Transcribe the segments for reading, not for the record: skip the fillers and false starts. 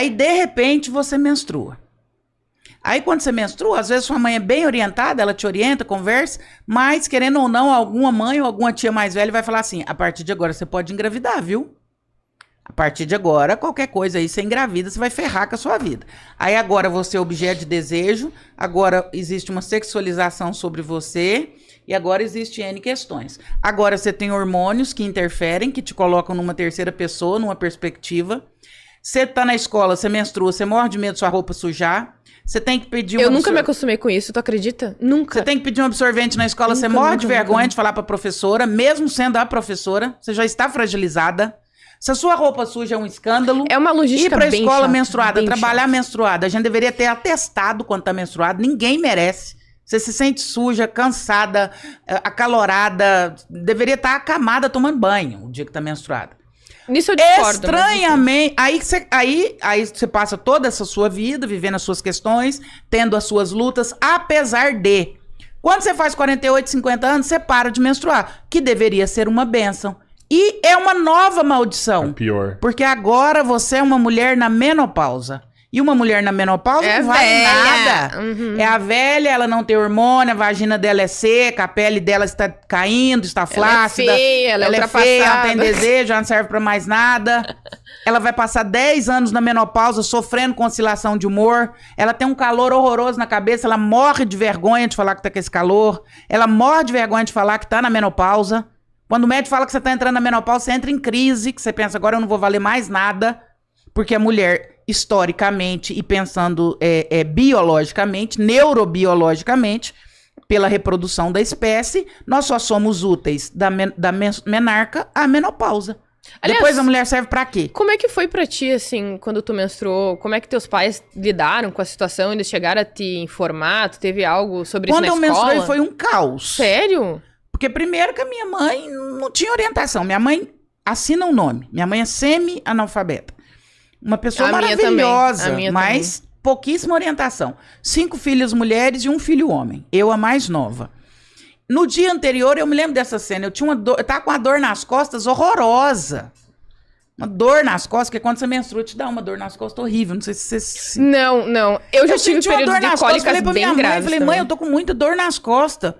Aí, de repente, você menstrua. Aí, quando você menstrua, às vezes sua mãe é bem orientada, ela te orienta, conversa, mas, querendo ou não, alguma mãe ou alguma tia mais velha vai falar assim, a partir de agora você pode engravidar, viu? A partir de agora, qualquer coisa aí, você engravida, você vai ferrar com a sua vida. Aí agora você é objeto de desejo, agora existe uma sexualização sobre você, e agora existe N questões. Agora você tem hormônios que interferem, que te colocam numa terceira pessoa, numa perspectiva. Você tá na escola, você menstrua, você morre de medo de sua roupa sujar. Você tem que pedir um Eu nunca me acostumei com isso, tu acredita? Nunca. Você tem que pedir um absorvente na escola, você morre de vergonha de falar pra professora, mesmo sendo a professora, você já está fragilizada. Se a sua roupa suja é um escândalo. É uma logística bem chata. Ir pra escola chata, menstruada, trabalhar menstruada. A gente deveria ter atestado quando tá menstruado. Ninguém merece. Você se sente suja, cansada, acalorada. Deveria estar acamada tomando banho o dia que tá menstruada. Nisso eu discordo. Estranhamente. Aí você passa toda essa sua vida vivendo as suas questões, tendo as suas lutas, apesar de. Quando você faz 48, 50 anos, você para de menstruar, que deveria ser uma bênção. E é uma nova maldição. É pior. Porque agora você é uma mulher na menopausa. E uma mulher na menopausa não vale nada. É a velha, ela não tem hormônio, a vagina dela é seca, a pele dela está caindo, está flácida. Ela é feia, ela é feia, ela tem desejo, ela não serve pra mais nada. Ela vai passar 10 anos na menopausa sofrendo com oscilação de humor. Ela tem um calor horroroso na cabeça, ela morre de vergonha de falar que tá com esse calor. Ela morre de vergonha de falar que tá na menopausa. Quando o médico fala que você tá entrando na menopausa, você entra em crise, que você pensa, agora eu não vou valer mais nada, porque a mulher, historicamente e pensando biologicamente, neurobiologicamente, pela reprodução da espécie, nós só somos úteis da menarca à menopausa. Aliás, depois a mulher serve pra quê? Como é que foi pra ti, assim, quando tu menstruou? Como é que teus pais lidaram com a situação? Eles chegaram a te informar? Tu teve algo sobre isso na escola? Quando eu menstruei foi um caos. Sério? Porque primeiro que a minha mãe não tinha orientação. Minha mãe assina um nome. Minha mãe é semi-analfabeta. Uma pessoa maravilhosa, mas pouquíssima orientação. 5 filhas mulheres e 1 filho homem. Eu a mais nova. No dia anterior, eu me lembro dessa cena. Eu tava com uma dor nas costas horrorosa. Uma dor nas costas, porque quando você menstrua, te dá uma dor nas costas horrível. Não sei se você... Não. Eu já tive períodos de cólicas falei pra minha mãe, graves. Falei, mãe, eu tô com muita dor nas costas.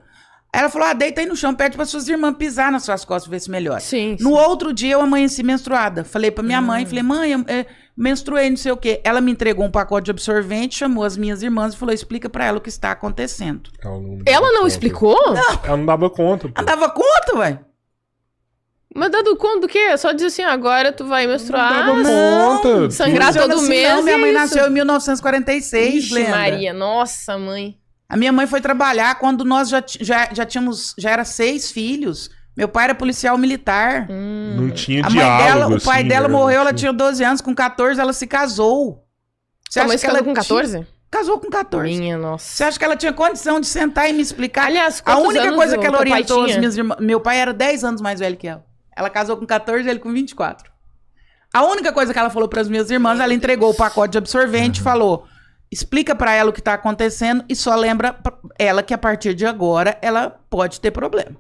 Ela falou, deita aí no chão, pede para suas irmãs pisar nas suas costas, ver se melhora. Sim. No outro dia, eu amanheci menstruada. Falei pra minha mãe, mãe, eu menstruei, não sei o quê. Ela me entregou um pacote de absorvente, chamou as minhas irmãs e falou, explica pra ela o que está acontecendo. Ela não explicou? Não. Ela não dava conta. Pô. Ela dava conta, ué. Mas dando conta do quê? Só dizer assim, agora tu vai menstruar. Não dava conta. Sangrar todo assim, mês. Não, minha mãe nasceu em 1946, Ixi, lembra? Maria, nossa, mãe. A minha mãe foi trabalhar quando nós já era 6 filhos. Meu pai era policial militar. Não tinha a mãe diálogo, dela, o pai assim, dela né? morreu, ela tinha 12 anos, com 14 ela se casou. Sua mãe se casou com 14? Casou com 14. Minha nossa. Você acha que ela tinha condição de sentar e me explicar? Aliás, a única coisa que ela teu pai orientou as tinha? minhas irmãs... Meu pai era 10 anos mais velho que ela. Ela casou com 14 e ele com 24. A única coisa que ela falou para as minhas irmãs, ela entregou o pacote de absorvente e falou... Explica pra ela o que tá acontecendo e só lembra ela que a partir de agora ela pode ter problema.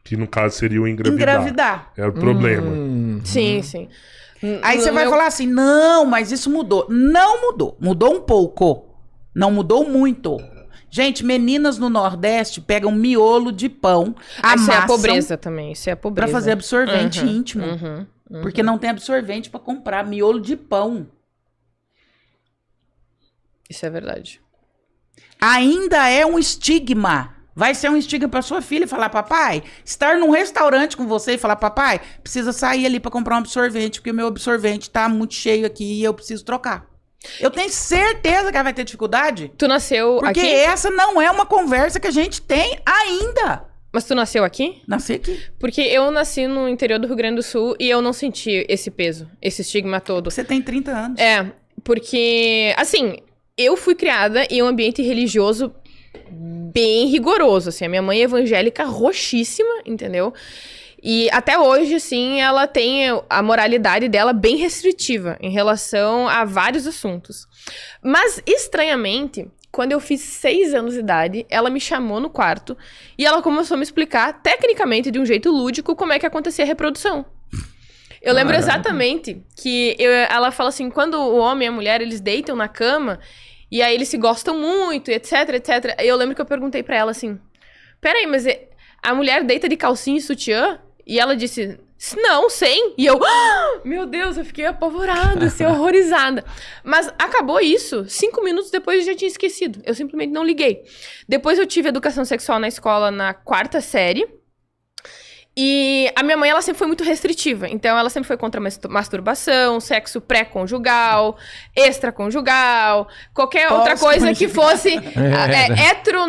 Que no caso seria o engravidar. É o problema. Sim. Aí você vai falar assim, não, mas isso mudou. Não mudou. Mudou um pouco. Não mudou muito. Gente, meninas no Nordeste pegam miolo de pão, amassam... Isso é a pobreza também, isso é a pobreza. Pra fazer absorvente íntimo. Porque não tem absorvente pra comprar miolo de pão. Isso é verdade. Ainda é um estigma. Vai ser um estigma pra sua filha falar, papai, estar num restaurante com você e falar, papai, precisa sair ali pra comprar um absorvente, porque o meu absorvente tá muito cheio aqui e eu preciso trocar. Eu tenho certeza que ela vai ter dificuldade. Tu nasceu porque aqui? Porque essa não é uma conversa que a gente tem ainda. Mas tu nasceu aqui? Nasci aqui. Porque eu nasci no interior do Rio Grande do Sul e eu não senti esse peso, esse estigma todo. Você tem 30 anos. É, porque, assim... Eu fui criada em um ambiente religioso bem rigoroso, assim. A minha mãe é evangélica roxíssima, entendeu? E até hoje, assim, ela tem a moralidade dela bem restritiva em relação a vários assuntos. Mas, estranhamente, quando eu fiz 6 anos de idade, ela me chamou no quarto e ela começou a me explicar, tecnicamente, de um jeito lúdico, como é que acontecia a reprodução. Eu lembro exatamente que ela fala assim, quando o homem e a mulher, eles deitam na cama, e aí eles se gostam muito, etc, etc. Eu lembro que eu perguntei pra ela assim, peraí, mas a mulher deita de calcinha e sutiã? E ela disse, não, sem. E eu, meu Deus, eu fiquei apavorada, assim, horrorizada. Mas acabou isso, 5 minutos depois eu já tinha esquecido. Eu simplesmente não liguei. Depois eu tive educação sexual na escola na 4ª série. E a minha mãe, ela sempre foi muito restritiva. Então, ela sempre foi contra masturbação, sexo pré-conjugal, extraconjugal, qualquer outra coisa que fosse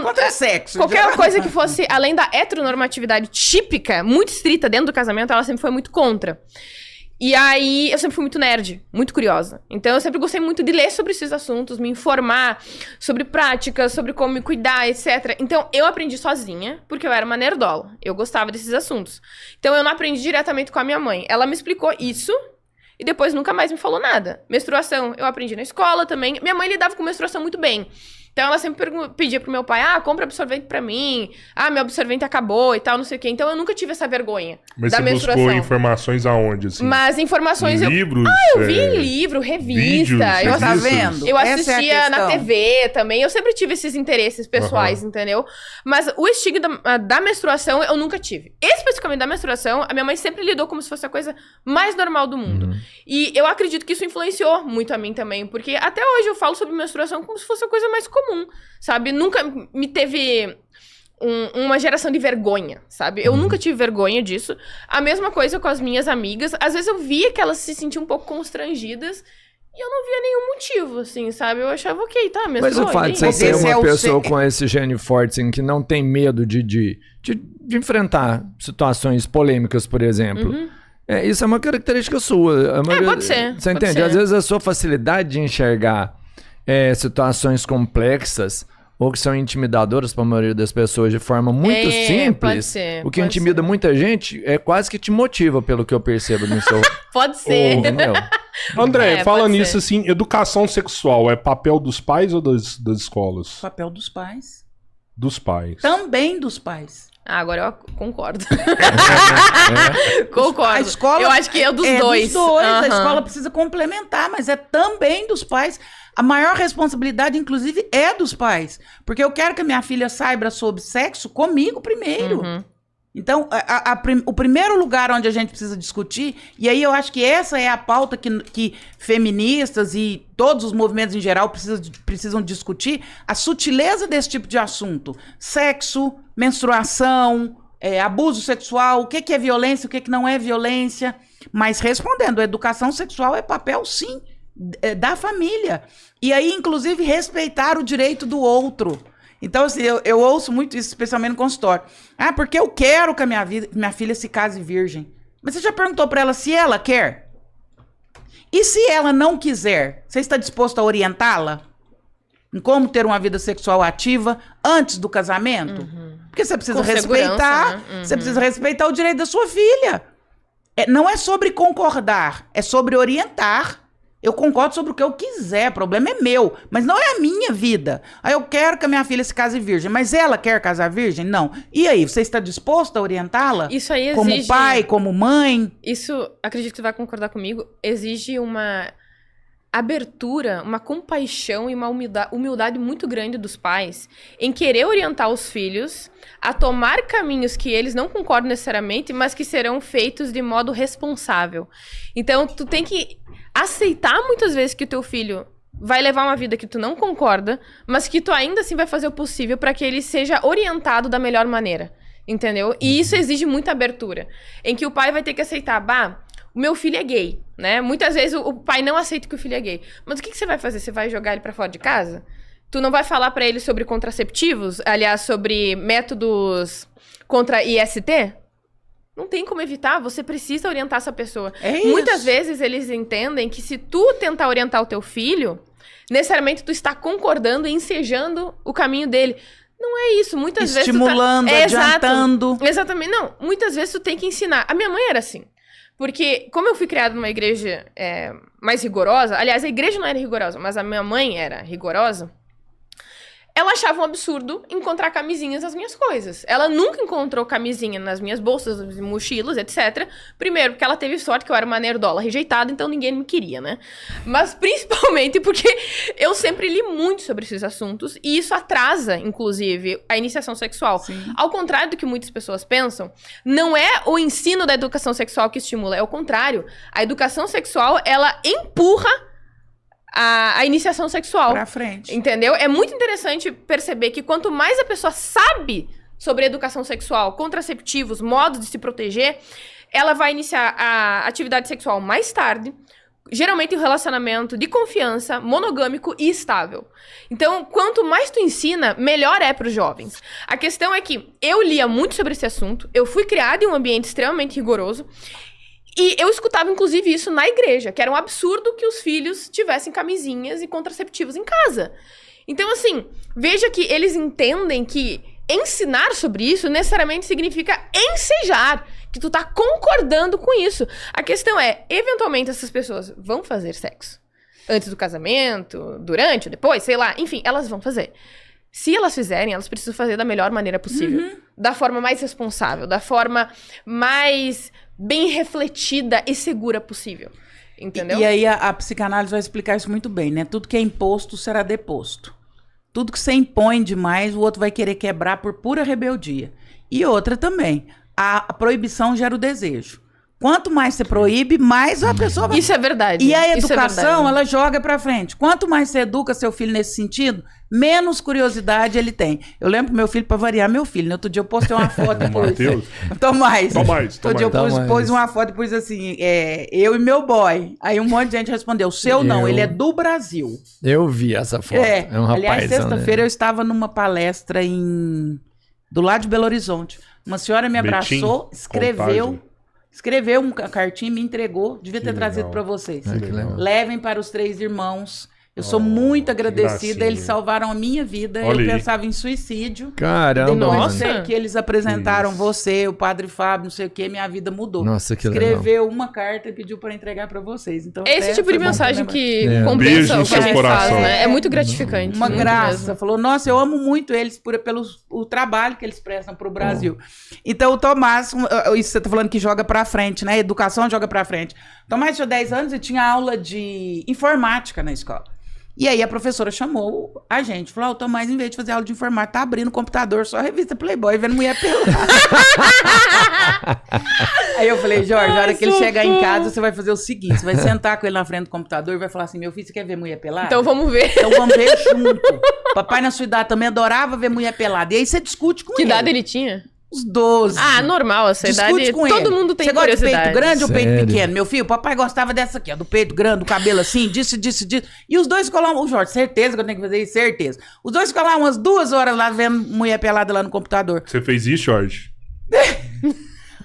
Contra sexo. Qualquer coisa que fosse além da heteronormatividade típica, muito estrita dentro do casamento, ela sempre foi muito contra. E aí, eu sempre fui muito nerd, muito curiosa. Então, eu sempre gostei muito de ler sobre esses assuntos, me informar sobre práticas, sobre como me cuidar, etc. Então, eu aprendi sozinha, porque eu era uma nerdola. Eu gostava desses assuntos. Então, eu não aprendi diretamente com a minha mãe. Ela me explicou isso e depois nunca mais me falou nada. Menstruação, eu aprendi na escola também. Minha mãe lidava com menstruação muito bem. Então, ela sempre pedia pro meu pai, compra absorvente pra mim. Meu absorvente acabou e tal, não sei o quê. Então, eu nunca tive essa vergonha da menstruação. Mas você buscou informações aonde, assim? Mas informações... Livros? Eu vi em livro, revista. Vídeos, tá vendo? Eu assistia na TV também. Eu sempre tive esses interesses pessoais, entendeu? Mas o estigma da menstruação, eu nunca tive. Especificamente da menstruação, a minha mãe sempre lidou como se fosse a coisa mais normal do mundo. E eu acredito que isso influenciou muito a mim também. Porque até hoje eu falo sobre menstruação como se fosse a coisa mais comum, sabe? Nunca me teve uma geração de vergonha, sabe? Eu nunca tive vergonha disso. A mesma coisa com as minhas amigas. Às vezes eu via que elas se sentiam um pouco constrangidas e eu não via nenhum motivo, assim, sabe? Eu achava, ok, tá, mas o fato de você ser uma pessoa com esse gênio forte, assim, que não tem medo de enfrentar situações polêmicas, por exemplo... isso é uma característica sua. Pode ser. Você entende? Às vezes a sua facilidade de enxergar situações complexas ou que são intimidadoras para a maioria das pessoas de forma muito simples, o que intimida muita gente é quase que te motiva, pelo que eu percebo no seu... Pode ser. André, fala nisso assim, educação sexual é papel dos pais ou das escolas? Papel dos pais. Dos pais. Também dos pais. Agora eu concordo. Concordo. A escola, eu acho que é dos dois. A escola precisa complementar, mas é também dos pais. A maior responsabilidade, inclusive, é dos pais. Porque eu quero que a minha filha saiba sobre sexo comigo primeiro. Então, o primeiro lugar onde a gente precisa discutir, e aí eu acho que essa é a pauta que feministas e todos os movimentos em geral precisam discutir, a sutileza desse tipo de assunto. Sexo, menstruação, abuso sexual, o que é violência, o que não é violência. Mas respondendo, a educação sexual é papel, sim, da família. E aí, inclusive, respeitar o direito do outro. Então, assim, eu ouço muito isso, especialmente no consultório. Porque eu quero que a minha filha se case virgem. Mas você já perguntou pra ela se ela quer? E se ela não quiser, você está disposto a orientá-la em como ter uma vida sexual ativa antes do casamento? Porque você precisa respeitar, você precisa respeitar o direito da sua filha. Não é sobre concordar, é sobre orientar. Eu concordo sobre o que eu quiser, o problema é meu, mas não é a minha vida. Aí eu quero que a minha filha se case virgem, mas ela quer casar virgem? Não. E aí, você está disposto a orientá-la? Isso aí exige... Como pai, como mãe? Isso, acredito que você vai concordar comigo, exige uma abertura, uma compaixão e uma humildade muito grande dos pais em querer orientar os filhos a tomar caminhos que eles não concordam necessariamente, mas que serão feitos de modo responsável. Então, tu tem que aceitar muitas vezes que o teu filho vai levar uma vida que tu não concorda, mas que tu ainda assim vai fazer o possível para que ele seja orientado da melhor maneira, entendeu? E isso exige muita abertura, em que o pai vai ter que aceitar, o meu filho é gay, né? Muitas vezes o pai não aceita que o filho é gay. Mas o que você vai fazer? Você vai jogar ele pra fora de casa? Tu não vai falar pra ele sobre contraceptivos? Aliás, sobre métodos contra IST? Não tem como evitar, você precisa orientar essa pessoa. Muitas vezes eles entendem que se tu tentar orientar o teu filho, necessariamente tu está concordando e ensejando o caminho dele. Não é isso, muitas vezes estimulando, adiantando. Exatamente, não. Muitas vezes tu tem que ensinar. A minha mãe era assim. Porque, como eu fui criada numa igreja mais rigorosa, aliás, a igreja não era rigorosa, mas a minha mãe era rigorosa, ela achava um absurdo encontrar camisinhas nas minhas coisas. Ela nunca encontrou camisinha nas minhas bolsas, nas minhas mochilas, etc. Primeiro, porque ela teve sorte que eu era uma nerdola rejeitada, então ninguém me queria, né? Mas principalmente porque eu sempre li muito sobre esses assuntos e isso atrasa, inclusive, a iniciação sexual. Sim. Ao contrário do que muitas pessoas pensam, não é o ensino da educação sexual que estimula, é o contrário. A educação sexual, ela empurra a iniciação sexual. Pra frente. Entendeu? É muito interessante perceber que quanto mais a pessoa sabe sobre educação sexual, contraceptivos, modos de se proteger, ela vai iniciar a atividade sexual mais tarde, geralmente em um relacionamento de confiança, monogâmico e estável. Então, quanto mais tu ensina, melhor é para os jovens. A questão é que eu lia muito sobre esse assunto, eu fui criada em um ambiente extremamente rigoroso, e eu escutava, inclusive, isso na igreja, que era um absurdo que os filhos tivessem camisinhas e contraceptivos em casa. Então, assim, veja que eles entendem que ensinar sobre isso necessariamente significa ensejar, que tu tá concordando com isso. A questão é, eventualmente essas pessoas vão fazer sexo. Antes do casamento, durante, depois, sei lá. Enfim, elas vão fazer. Se elas fizerem, elas precisam fazer da melhor maneira possível. Da forma mais responsável, da forma mais bem refletida e segura possível. Entendeu? E aí a psicanálise vai explicar isso muito bem, né? Tudo que é imposto será deposto. Tudo que você impõe demais, o outro vai querer quebrar por pura rebeldia. E outra também, a proibição gera o desejo. Quanto mais você proíbe, mais a pessoa vai... Isso é verdade. E a Isso é educação, verdade. ela joga pra frente. Quanto mais você educa seu filho nesse sentido, menos curiosidade ele tem. Eu lembro que meu filho, pra variar, meu filho, né? Outro dia eu postei uma foto e pus... Mateus? Tomás. Tomás. Outro dia eu pus uma foto e pus assim, eu e meu boy. Aí um monte de gente respondeu, seu não, ele é do Brasil. Eu vi essa foto. É um rapaz. Aliás, sexta-feira eu estava numa palestra do lado de Belo Horizonte. Uma senhora me abraçou, escreveu uma cartinha e me entregou. Devia ter trazido para vocês. Que legal. Levem para os 3 irmãos. Eu sou muito agradecida. Eles salvaram a minha vida. Olha eu aí. pensava em suicídio. Caramba, Nossa. Depois que eles apresentaram você, o Padre Fábio, não sei o que, minha vida mudou. Nossa, que Escreveu uma carta e pediu para entregar para vocês. Então, Esse até tipo de foi bom mensagem pra que Beijo compensa no o que a seu gente coração. faz, né? É muito gratificante. uma muito graça. mesmo. Falou, nossa, eu amo muito eles pelo o trabalho que eles prestam pro Brasil. Então, o Tomás, isso você tá falando que joga pra frente, né? Educação joga pra frente. O Tomás tinha 10 anos e tinha aula de informática na escola. E aí a professora chamou a gente, falou, o Tomás, em vez de fazer aula de informática, tá abrindo o computador, só a revista Playboy, vendo mulher pelada. Aí eu falei, Jorge, a hora que ele chegar em casa, você vai fazer o seguinte, você vai sentar com ele na frente do computador e vai falar assim, meu filho, você quer ver mulher pelada? Então vamos ver. Então vamos ver junto. Papai na sua idade também adorava ver mulher pelada. E aí você discute com Que ele. idade ele tinha? Os 12. Ah, normal, essa Discute idade. com Todo ele. mundo tem Você gosta de curiosidade. peito grande ou peito Sério? pequeno? Meu filho, papai gostava dessa aqui, ó, do peito grande, do cabelo assim, disso. E os dois ficam lá, o Jorge, certeza que eu tenho que fazer isso, certeza. Os dois ficam lá umas 2 horas lá vendo mulher pelada lá no computador. Você fez isso, Jorge?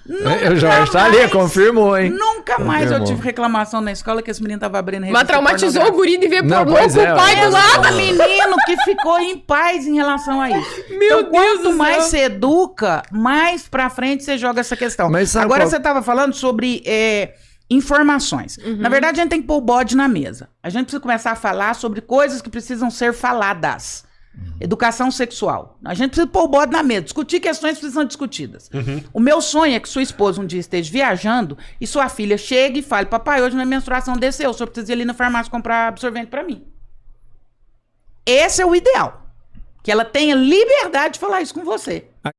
O Jorge tá ali, confirmou, hein? Nunca mais eu Confirmou. tive reclamação na escola que esse menino tava abrindo Mas revista traumatizou o guri de ver Não, pornô pois com é, o pai ó. do lado. Um menino que ficou em paz em relação a isso. Meu Então, quanto Deus do mais céu. você educa, mais pra frente você joga essa questão. Mas sabe Agora qual- você estava falando sobre informações. Na verdade, a gente tem que pôr o bode na mesa. A gente precisa começar a falar sobre coisas que precisam ser faladas. Educação sexual. A gente precisa pôr o bode na mesa. Discutir questões que precisam ser discutidas. O meu sonho é que sua esposa um dia esteja viajando e sua filha chegue e fale, papai, hoje minha menstruação desceu, o senhor precisa ir ali na farmácia comprar absorvente pra mim. Esse é o ideal. Que ela tenha liberdade de falar isso com você.